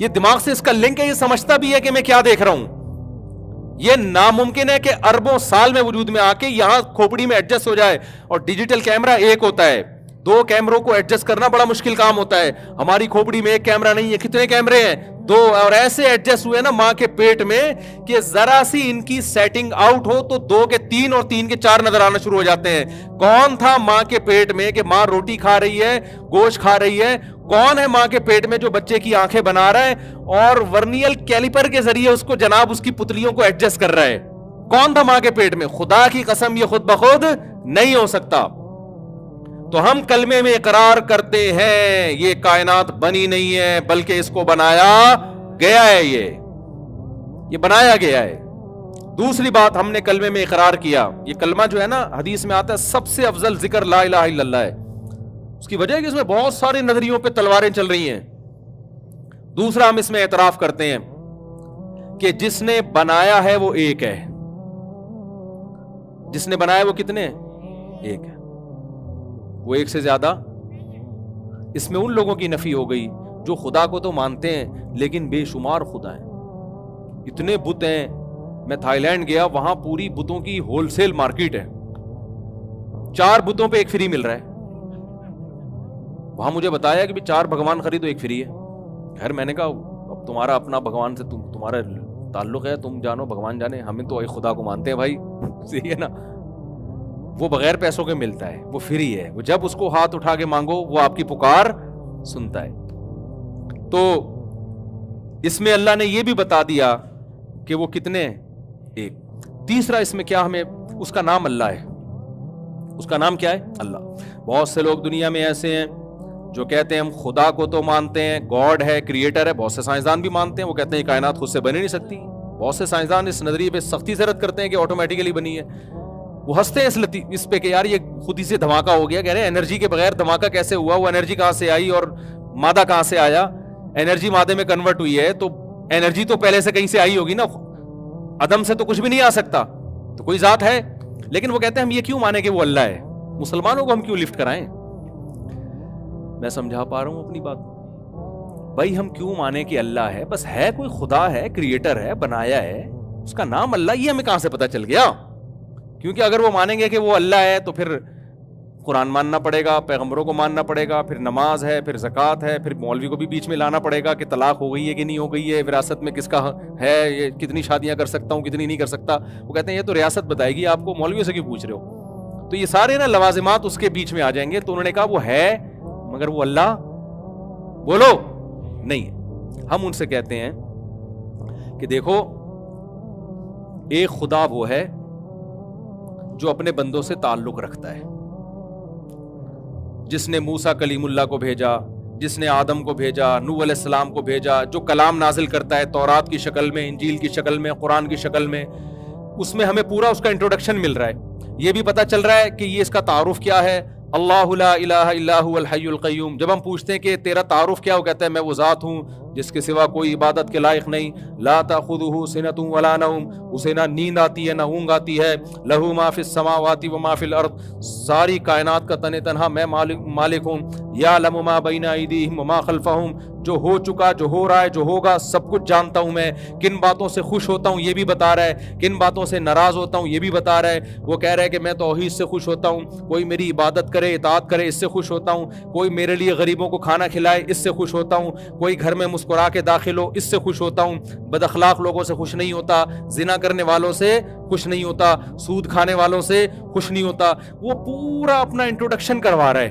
یہ دماغ سے اس کا لنک ہے, یہ سمجھتا بھی ہے کہ میں کیا دیکھ رہا ہوں. یہ ناممکن ہے کہ اربوں سال میں وجود میں آ کے یہاں کھوپڑی میں ایڈجسٹ ہو جائے. اور ڈیجیٹل کیمرہ ایک ہوتا ہے, 2 کیمروں کو ایڈجسٹ کرنا بڑا مشکل کام ہوتا ہے. ہماری کھوپڑی میں ایک کیمرہ نہیں ہے, کتنے کیمرے ہیں؟ 2. اور ایسے ایڈجسٹ ہوئے نا ماں کے پیٹ میں کہ ذرا سی ان کی سیٹنگ آؤٹ ہو تو 2 کے 3 اور 3 کے 4 نظر آنا شروع ہو جاتے ہیں. کون تھا ماں کے پیٹ میں کہ ماں روٹی کھا رہی ہے, گوشت کھا رہی ہے؟ کون ہے ماں کے پیٹ میں جو بچے کی آنکھیں بنا رہا ہے اور ورنیل کیلیپر کے ذریعے اس کو جناب اس کی پتلیوں کو ایڈجسٹ کر رہا ہے؟ کون تھا ماں کے پیٹ میں؟ خدا کی قسم یہ خود بخود نہیں ہو سکتا. تو ہم کلمے میں اقرار کرتے ہیں یہ کائنات بنی نہیں ہے بلکہ اس کو بنایا گیا ہے. یہ بنایا گیا ہے. دوسری بات ہم نے کلمے میں اقرار کیا, یہ کلمہ جو ہے نا حدیث میں آتا ہے سب سے افضل ذکر لا الہ الا اللہ ہے. اس کی وجہ ہے کہ اس میں بہت سارے نظریوں پہ تلواریں چل رہی ہیں. دوسرا ہم اس میں اعتراف کرتے ہیں کہ جس نے بنایا ہے وہ ایک ہے. جس نے بنایا وہ کتنے ہیں؟ ایک ہے. وہ ایک سے زیادہ. اس میں ان لوگوں کی نفی ہو گئی جو خدا کو تو مانتے ہیں لیکن بے شمار خدا ہیں. اتنے بت ہیں. میں تھائی لینڈ گیا, وہاں پوری بتوں کی ہول سیل مارکیٹ ہے. 4 بتوں پہ ایک فری مل رہا ہے. وہاں مجھے بتایا کہ 4 بھگوان خریدو ایک فری ہے. خیر میں نے کہا اب تمہارا اپنا بھگوان سے تمہارا تعلق ہے, تم جانو بھگوان جانے, ہمیں تو ایک خدا کو مانتے ہیں بھائی. صحیح ہے نا. وہ بغیر پیسوں کے ملتا ہے, وہ فری ہے. وہ جب اس کو ہاتھ اٹھا کے مانگو وہ آپ کی پکار سنتا ہے. تو اس میں اللہ نے یہ بھی بتا دیا کہ وہ کتنے ہیں؟ ایک. تیسرا اس میں کیا, ہمیں اس کا نام اللہ ہے. اس کا نام کیا ہے؟ اللہ. بہت سے لوگ دنیا میں ایسے ہیں جو کہتے ہیں ہم خدا کو تو مانتے ہیں, گاڈ ہے, کریٹر ہے. بہت سے سائنسدان بھی مانتے ہیں, وہ کہتے ہیں کائنات خود سے بنی نہیں سکتی. بہت سے سائنسدان اس نظریے پہ سختی سے رد کرتے ہیں کہ آٹومیٹیکلی بنی ہے. وہ ہنستے ہیں اس پہ کہ یار یہ خود ہی سے دھماکہ ہو گیا. کہہ رہے ہیں انرجی کے بغیر دھماکہ کیسے ہوا؟ وہ انرجی کہاں سے آئی اور مادہ کہاں سے آیا؟ انرجی مادے میں کنورٹ ہوئی ہے تو انرجی تو پہلے سے کہیں سے آئی ہوگی نا. عدم سے تو کچھ بھی نہیں آ سکتا, تو کوئی ذات ہے. لیکن وہ کہتے ہیں ہم یہ کیوں مانیں کہ وہ اللہ ہے؟ مسلمانوں کو ہم کیوں لفٹ کرائیں؟ میں سمجھا پا رہا ہوں اپنی بات بھائی. ہم کیوں مانیں کہ اللہ ہے؟ بس ہے, کوئی خدا ہے, کریٹر ہے, بنایا ہے, اس کا نام اللہ. یہ ہمیں کہاں سے پتا چل گیا؟ کیونکہ اگر وہ مانیں گے کہ وہ اللہ ہے تو پھر قرآن ماننا پڑے گا, پیغمبروں کو ماننا پڑے گا, پھر نماز ہے, پھر زکوٰۃ ہے, پھر مولوی کو بھی بیچ میں لانا پڑے گا کہ طلاق ہو گئی ہے کہ نہیں ہو گئی ہے, وراثت میں کس کا ہے, یہ کتنی شادیاں کر سکتا ہوں, کتنی نہیں کر سکتا. وہ کہتے ہیں یہ تو ریاست بتائے گی آپ کو, مولویوں سے کیوں پوچھ رہے ہو؟ تو یہ سارے نا لوازمات اس کے بیچ میں آ جائیں گے. تو انہوں نے کہا وہ ہے مگر وہ اللہ بولو نہیں ہے. ہم ان سے کہتے ہیں کہ دیکھو ایک خدا وہ ہے جو اپنے بندوں سے تعلق رکھتا ہے, جس نے موسیٰ کلیم اللہ کو بھیجا, جس نے آدم کو بھیجا, نوح علیہ السلام کو بھیجا, جو کلام نازل کرتا ہے تورات کی شکل میں, انجیل کی شکل میں, قرآن کی شکل میں. اس میں ہمیں پورا اس کا انٹروڈکشن مل رہا ہے. یہ بھی پتا چل رہا ہے کہ یہ اس کا تعارف کیا ہے, اللہ لا الہ الا هو الحی القیوم. جب ہم پوچھتے ہیں کہ تیرا تعارف کیا, وہ کہتا ہے میں وہ ذات ہوں جس کے سوا کوئی عبادت کے لائق نہیں. لا تاخذہ سنۃ ولا نوم, اسے نہ نیند آتی ہے نہ اونگ آتی ہے. لہ ما فی السماوات و ما فی الارض, ساری کائنات کا تن تنہا میں مالک ہوں. یعلم ما بین ایدیہم و ما خلفہم, جو ہو چکا, جو ہو رہا ہے, جو ہوگا, سب کچھ جانتا ہوں میں. کن باتوں سے خوش ہوتا ہوں یہ بھی بتا رہا ہے, کن باتوں سے ناراض ہوتا ہوں یہ بھی بتا رہا ہے. وہ کہہ رہا ہے کہ میں توحید سے خوش ہوتا ہوں, کوئی میری عبادت کرے, اطاعت کرے, اس سے خوش ہوتا ہوں. کوئی میرے لیے غریبوں کو کھانا کھلائے, اس سے خوش ہوتا ہوں. کوئی گھر میں مسکرا کے داخل ہو, اس سے خوش ہوتا ہوں. بد اخلاق لوگوں سے خوش نہیں ہوتا, زنا کرنے والوں سے خوش نہیں ہوتا, سود کھانے والوں سے خوش نہیں ہوتا. وہ پورا اپنا انٹروڈکشن کروا رہا ہے.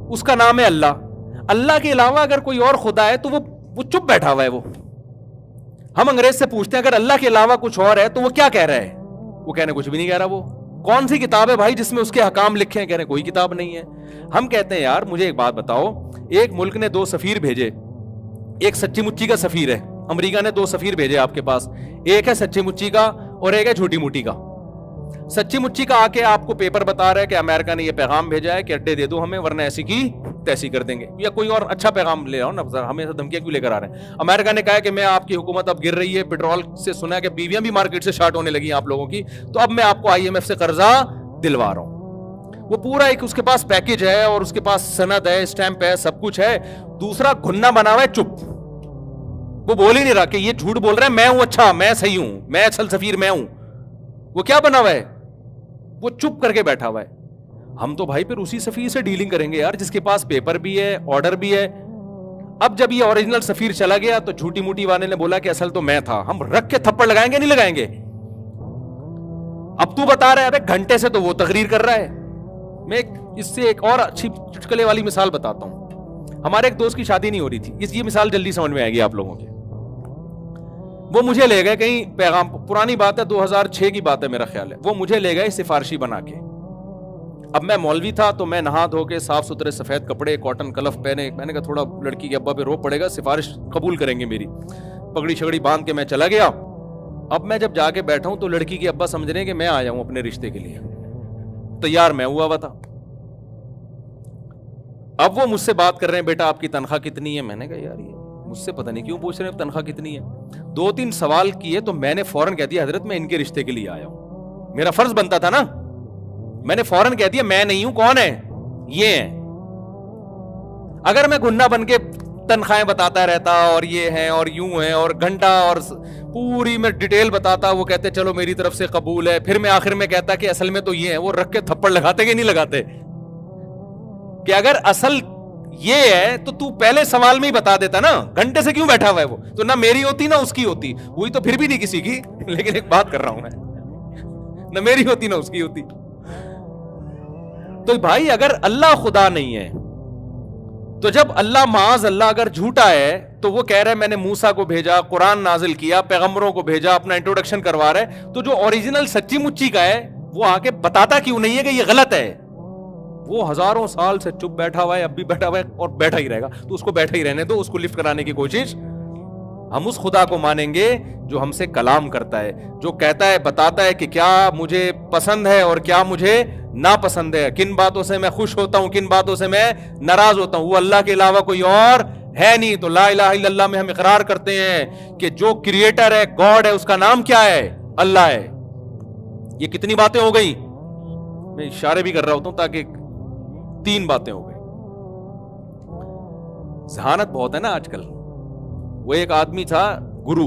اس کا نام ہے اللہ. اللہ کے علاوہ اگر کوئی اور خدا ہے تو وہ چپ بیٹھا ہوا ہے. ہم انگریز سے پوچھتے ہیں اگر اللہ کے علاوہ کچھ اور ہے تو وہ کیا کہہ رہا ہے؟ وہ کہنے کچھ بھی نہیں کہہ رہا. وہ کون سی کتاب ہے بھائی جس میں اس کے حکام لکھے ہیں؟ کہہ رہے کوئی کتاب نہیں ہے. ہم کہتے ہیں یار مجھے ایک بات بتاؤ, ایک ملک نے 2 سفیر بھیجے, ایک سچی مچی کا سفیر ہے. امریکہ نے 2 سفیر بھیجے آپ کے پاس, ایک ہے سچی مچی کا اور ایک ہے جھوٹی موٹی کا. سچی مچی کا آ کے آپ کو پیپر بتا رہا ہے کہ امریکہ نے یہ پیغام بھیجا ہے کہ اڈے دے دو ہمیں ورنہ ایسی کی تیسی کر دیں گے, یا کوئی اور اچھا پیغام لے آؤ نا, ہمیں دھمکیاں کیوں لے کر آ رہے ہیں؟ امریکہ نے کہا ہے کہ میں آپ کی حکومت اب گر رہی ہے, پیٹرول سے سنا ہے کہ بیویاں بھی مارکیٹ سے شارٹ ہونے لگی ہیں آپ لوگوں کی, تو اب میں آپ کو IMF سے قرضہ دلوا رہا ہوں. وہ پورا ایک اس کے پاس پیکج ہے اور اس کے پاس سند ہے, اسٹیمپ ہے, سب کچھ ہے. دوسرا گھننا بنا ہوا ہے چپ, وہ بول ہی نہیں رہا کہ یہ جھوٹ بول رہا ہے، میں ہوں اچھا، میں صحیح ہوں، میں اصل سفیر میں ہوں. وہ کیا بنا ہوا ہے؟ وہ چپ کر کے بیٹھا ہوا ہے. ہم تو بھائی پھر اسی سفیر سے ڈیلنگ کریں گے یار، جس کے پاس پیپر بھی ہے، آرڈر بھی ہے. اب جب یہ اوریجنل سفیر چلا گیا تو جھوٹی موٹی والے نے بولا کہ اصل تو میں تھا. ہم رکھ کے تھپڑ لگائیں گے نہیں لگائیں گے؟ اب تو بتا رہا ہے ابے گھنٹے سے تو وہ تقریر کر رہا ہے. میں اس سے ایک اور اچھی چٹکلے والی مثال بتاتا ہوں. ہمارے ایک دوست کی شادی نہیں ہو رہی تھی، یہ مثال جلدی سمجھ میں آئے گی آپ لوگوں کے. وہ مجھے لے گئے کہیں پیغام، پرانی بات ہے 2006 کی بات ہے میرا خیال ہے. وہ مجھے لے گئے سفارشی بنا کے. اب میں مولوی تھا تو میں نہا دھو کے صاف ستھرے سفید کپڑے کاٹن کلف پہنے، میں نے کہا تھوڑا لڑکی کے ابا پہ رو پڑے گا، سفارش قبول کریں گے میری. پگڑی شگڑی باندھ کے میں چلا گیا. اب میں جب جا کے بیٹھا ہوں تو لڑکی کے ابا سمجھ رہے ہیں کہ میں آیا ہوں اپنے رشتے کے لیے. تیار میں ہوا تھا. اب وہ مجھ سے بات کر رہے ہیں بیٹا آپ کی تنخواہ کتنی ہے. میں نے کہا یار یہ مجھ سے پتہ نہیں کیوں پوچھ رہے ہیں تنخواہ کتنی ہے. 2-3 سوال کیے تو میں نے فوراً کہہ دیا حضرت میں ان کے رشتے کے لیے آیا ہوں. میرا فرض بنتا تھا نا. میں نے فوراً کہہ دیا میں نہیں ہوں، کون ہے یہ ہیں. اگر میں گنڈا بن کے تنخواہیں بتاتا رہتا اور یہ ہیں اور یوں ہیں اور گھنٹہ اور پوری میں ڈیٹیل بتاتا، وہ کہتے چلو میری طرف سے قبول ہے، پھر میں آخر میں کہتا کہ اصل میں تو یہ ہے، وہ رکھ کے تھپڑ لگاتے کہ نہیں لگاتے کہ اگر اصل یہ ہے تو پہلے سوال میں ہی بتا دیتا نا. گھنٹے سے کیوں بیٹھا ہوا ہے وہ؟ تو نہ میری ہوتی نہ اس کی ہوتی. ہوئی تو پھر بھی نہیں کسی کی، لیکن ایک بات کر رہا ہوں میں، نہ میری ہوتی نہ اس کی ہوتی. تو بھائی اگر اللہ خدا نہیں ہے تو جب اللہ معاذ اللہ اگر جھوٹا ہے تو وہ کہہ رہا ہے میں نے موسیٰ کو بھیجا، قرآن نازل کیا، پیغمبروں کو بھیجا، اپنا انٹروڈکشن کروا رہا ہے، تو جو اوریجنل سچی مچی کا ہے وہ آ کے بتاتا کیوں نہیں ہے کہ یہ غلط ہے؟ وہ ہزاروں سال سے چپ بیٹھا ہوا ہے، اب بھی بیٹھا ہوا ہے اور بیٹھا ہی رہے گا. تو اس کو بیٹھا ہی رہنے دو، اس کو لفٹ کرانے کی کوشش. ہم اس خدا کو مانیں گے جو ہم سے کلام کرتا ہے، جو کہتا ہے، بتاتا ہے کہ کیا مجھے پسند ہے اور کیا مجھے ناپسند ہے، کن باتوں سے میں خوش ہوتا ہوں، کن باتوں سے میں ناراض ہوتا ہوں. وہ اللہ کے علاوہ کوئی اور ہے نہیں. تو لا الہ الا اللہ میں ہم اقرار کرتے ہیں کہ جو کریٹر ہے، گاڈ ہے، اس کا نام کیا ہے؟ اللہ ہے. یہ کتنی باتیں ہو گئی؟ میں اشارے بھی کر رہا ہوتا ہوں تاکہ 3 باتیں ہو گئی. ذہانت بہت ہے نا آج کل. وہ ایک آدمی تھا گرو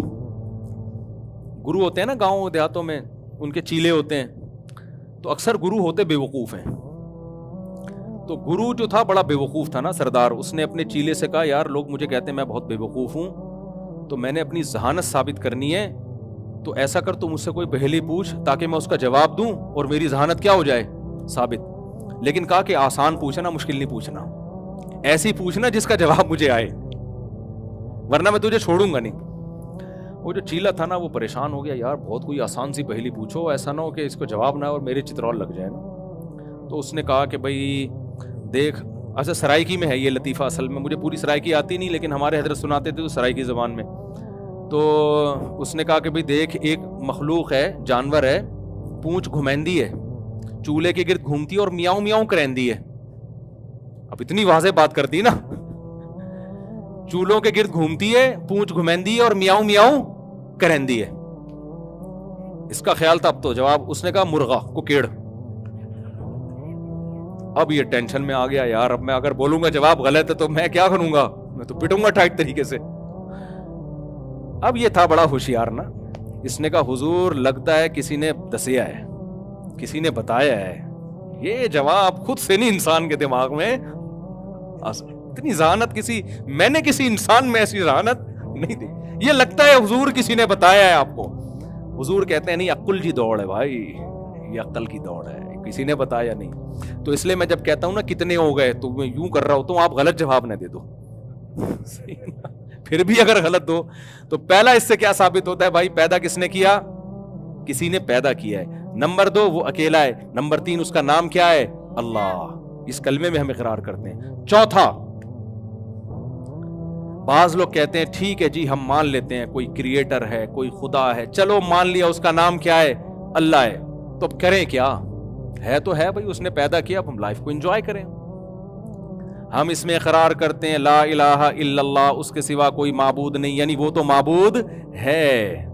ہوتے ہیں نا گاؤں دیہاتوں میں، ان کے چیلے ہوتے ہیں. تو اکثر گرو ہوتے بے وقوف ہیں. تو گرو جو تھا بڑا بے وقوف تھا نا سردار. اس نے اپنے چیلے سے کہا یار لوگ مجھے کہتے ہیں میں بہت بے وقوف ہوں، تو میں نے اپنی ذہانت ثابت کرنی ہے. تو ایسا کر تو مجھ سے کوئی پہلی پوچھ تاکہ میں اس کا جواب دوں اور میری ذہانت کیا ہو جائے؟ ثابت. لیکن کہا کہ آسان پوچھنا، مشکل نہیں پوچھنا، ایسی پوچھنا جس کا جواب مجھے آئے، ورنہ میں تجھے چھوڑوں گا نہیں. وہ جو چیلا تھا نا وہ پریشان ہو گیا، یار بہت کوئی آسان سی پہلی پوچھو، ایسا نہ ہو کہ اس کو جواب نہ اور میرے چترول لگ جائے نا. تو اس نے کہا کہ بھائی دیکھ، اچھا سرائکی میں ہے یہ لطیفہ، اصل میں مجھے پوری سرائکی آتی نہیں لیکن ہمارے حضرت سناتے تھے تو سرائکی زبان میں. تو اس نے کہا کہ بھائی دیکھ، ایک مخلوق ہے، جانور ہے، پونچھ گھمیندی ہے، چولہے کے گرد گھومتی ہے اور میاؤں میاؤں کرندی ہے. اب اتنی واضح بات کر دی نا، چولہوں کے گرد گھومتی ہے، پونچھ گھمیندی ہے اور میاؤں میاؤں کرندی ہے. اس کا خیال تھا. اب تو جواب اس نے کہا مرغا ککیڑ. اب یہ ٹینشن میں آ گیا، یار اب میں اگر بولوں گا جواب غلط ہے تو میں کیا کروں گا؟ میں تو پٹوں گا ٹائٹ طریقے سے. اب یہ تھا بڑا ہوشیار نا. اس نے کہا حضور لگتا ہے کسی نے دسیا ہے، کسی نے بتایا ہے، یہ جواب خود سے نہیں انسان کے دماغ میں. اتنی ذہانت میں نے کسی انسان میں ایسی ذہانت نہیں دی. یہ لگتا ہے حضور کسی نے بتایا ہے آپ کو. حضور کہتے ہیں نہیں، عقل کی دوڑ ہے بھائی، یہ عقل کی دوڑ ہے، کسی نے بتایا نہیں. تو اس لیے میں جب کہتا ہوں نا کتنے ہو گئے تو میں یوں کر رہا ہوتا ہوں آپ غلط جواب نہ دے دو. پھر بھی اگر غلط دو تو پہلا اس سے کیا ثابت ہوتا ہے بھائی؟ پیدا کس نے کیا؟ کسی نے پیدا کیا ہے. نمبر 2 وہ اکیلا ہے. نمبر 3 اس کا نام کیا ہے؟ اللہ. اس کلمے میں ہم اقرار کرتے ہیں. چوتھا، بعض لوگ کہتے ہیں ٹھیک ہے جی ہم مان لیتے ہیں کوئی کریٹر ہے، کوئی خدا ہے، چلو مان لیا، اس کا نام کیا ہے؟ اللہ ہے. تو اب کریں کیا؟ ہے تو ہے بھائی، اس نے پیدا کیا، اب ہم لائف کو انجوائے کریں. ہم اس میں اقرار کرتے ہیں لا الہ الا اللہ، اس کے سوا کوئی معبود نہیں، یعنی وہ تو معبود ہے.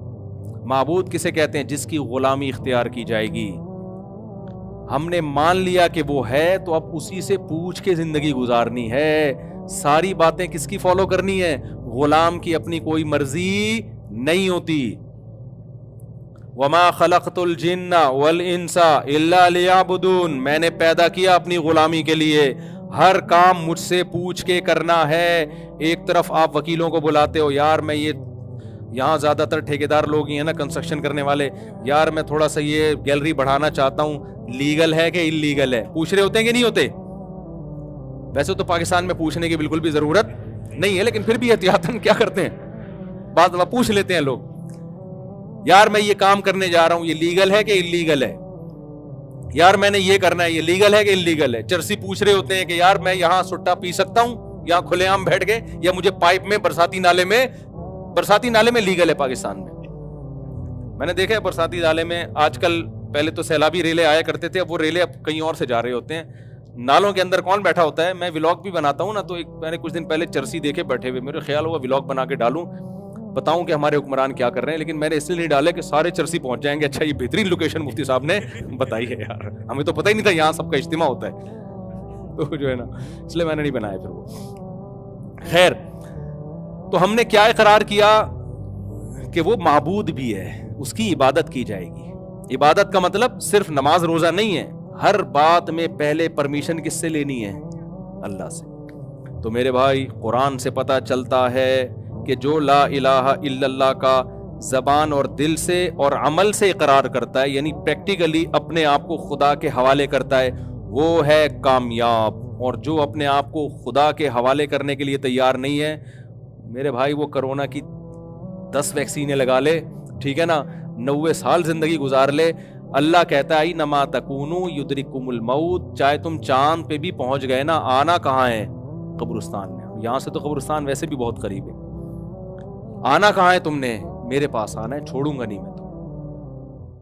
معبود کسے کہتے ہیں؟ جس کی غلامی اختیار کی جائے گی. ہم نے مان لیا کہ وہ ہے تو اب اسی سے پوچھ کے زندگی گزارنی ہے. ساری باتیں کس کی فالو کرنی ہے؟ غلام کی اپنی کوئی مرضی نہیں ہوتی. وما خلقت الجن والانس الا لیعبدون, میں نے پیدا کیا اپنی غلامی کے لیے, ہر کام مجھ سے پوچھ کے کرنا ہے. ایک طرف آپ وکیلوں کو بلاتے ہو, یار میں یہ یہاں زیادہ تر ٹھیکیدار لوگ ہی ہیں نا کنسٹرکشن کرنے والے, یار میں تھوڑا سا یہ گیلری بڑھانا چاہتا ہوں, لیگل ہے کہ انلیگل ہے؟ پوچھ رہے ہوتے ہیں کہ نہیں ہوتے؟ ویسے تو پاکستان میں پوچھنے کی بالکل بھی ضرورت نہیں ہے, لیکن پھر بھی احتیاطاً کیا کرتے ہیں, بعض دفعہ پوچھ لیتے ہیں لوگ, یار میں یہ کام کرنے جا رہا ہوں, یہ لیگل ہے کہ انلیگل ہے؟ یار میں نے یہ کرنا ہے, یہ لیگل ہے کہ انلیگل ہے؟ چرسی پوچھ رہے ہوتے ہیں کہ یار میں یہاں سٹا پی سکتا ہوں یہاں کھلے عام بیٹھ کے, یا مجھے پائپ میں برساتی نالے میں لیگل ہے پاکستان میں؟ میں نے دیکھا ہے برساتی نالے میں آج کل, پہلے تو سیلابی ریلے آیا کرتے تھے, اب وہ ریلے اب کہیں اور سے جا رہے ہوتے ہیں. نالوں کے اندر کون بیٹھا ہوتا ہے؟ میں ولاگ بھی بناتا ہوں نا, تو میں نے کچھ دن پہلے چرسی دیکھے بیٹھے ہوئے, میرے خیال ہوا ولاگ بنا کے ڈالوں, بتاؤں کہ ہمارے حکمران کیا کر رہے ہیں, لیکن میں نے اس لیے نہیں ڈالے کہ سارے چرسی پہنچ جائیں گے. اچھا یہ بہترین لوکیشن مفتی صاحب نے بتائی ہے یار, ہمیں تو پتہ ہی نہیں تھا یہاں سب کا اجتماع ہوتا ہے, تو جو ہے نا اس لیے میں نے نہیں بنایا پھر وہ. خیر, تو ہم نے کیا اقرار کیا کہ وہ معبود بھی ہے, اس کی عبادت کی جائے گی. عبادت کا مطلب صرف نماز روزہ نہیں ہے, ہر بات میں پہلے پرمیشن کس سے لینی ہے؟ اللہ سے. تو میرے بھائی قرآن سے پتہ چلتا ہے کہ جو لا الہ الا اللہ کا زبان اور دل سے اور عمل سے اقرار کرتا ہے, یعنی پریکٹیکلی اپنے آپ کو خدا کے حوالے کرتا ہے, وہ ہے کامیاب. اور جو اپنے آپ کو خدا کے حوالے کرنے کے لیے تیار نہیں ہے, میرے بھائی وہ کرونا کی 10 ویکسینیں لگا لے, ٹھیک ہے نا, 90 سال زندگی گزار لے, اللہ کہتا ہے نما تکونو یدرککم الموت, چاہے تم چاند پہ بھی پہنچ گئے نا, آنا کہاں ہے؟ قبرستان میں. یہاں سے تو قبرستان ویسے بھی بہت قریب ہے, آنا کہاں ہے تم نے؟ میرے پاس آنا ہے, چھوڑوں گا نہیں میں تمہیں.